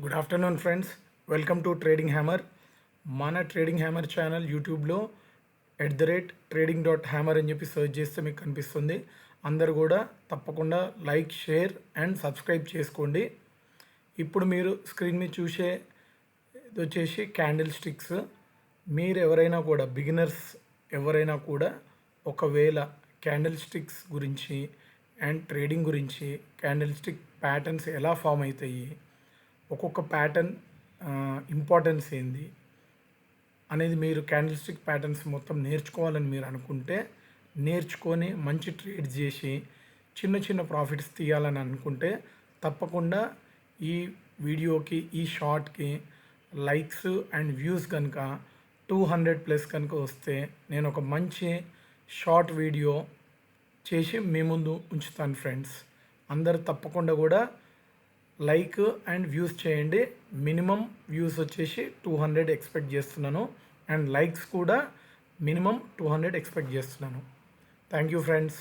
Good afternoon friends, welcome to trading hammer. మన trading hammer channel యూట్యూబ్లో @trading.hammer అని చెప్పి సెర్చ్ చేస్తే మీకు కనిపిస్తుంది. అందరు కూడా తప్పకుండా లైక్, షేర్ అండ్ సబ్స్క్రైబ్ చేసుకోండి. ఇప్పుడు మీరు స్క్రీన్ మీద చూసే ఇది వచ్చేసి క్యాండిల్ స్టిక్స్. మీరు ఎవరైనా కూడా బిగినర్స్ ఎవరైనా కూడా ఒకవేళ క్యాండిల్ స్టిక్స్ గురించి అండ్ ట్రేడింగ్ గురించి, క్యాండిల్ స్టిక్ ప్యాటర్న్స్ ఎలా ఫామ్ అవుతాయి, ఒక్కొక్క ప్యాటర్న్ ఇంపార్టెన్స్ ఏంది అనేది మీరు క్యాండిల్ స్టిక్ ప్యాటర్న్స్ మొత్తం నేర్చుకోవాలని మీరు అనుకుంటే, నేర్చుకొని మంచి ట్రేడ్ చేసి చిన్న చిన్న ప్రాఫిట్స్ తీయాలని అనుకుంటే తప్పకుండా ఈ వీడియోకి, ఈ షార్ట్కి లైక్స్ అండ్ వ్యూస్ కనుక 200+ కనుక వస్తే నేను ఒక మంచి షార్ట్ వీడియో చేసి మీ ముందు ఉంచుతాను ఫ్రెండ్స్. అందరు తప్పకుండా కూడా లైక్ అండ్ వ్యూస్ చేయండి. మినిమం వ్యూస్ వచ్చేసి 200 ఎక్స్పెక్ట్ చేస్తున్నాను అండ్ లైక్స్ కూడా మినిమం 200 ఎక్స్పెక్ట్ చేస్తున్నాను. Thank you friends.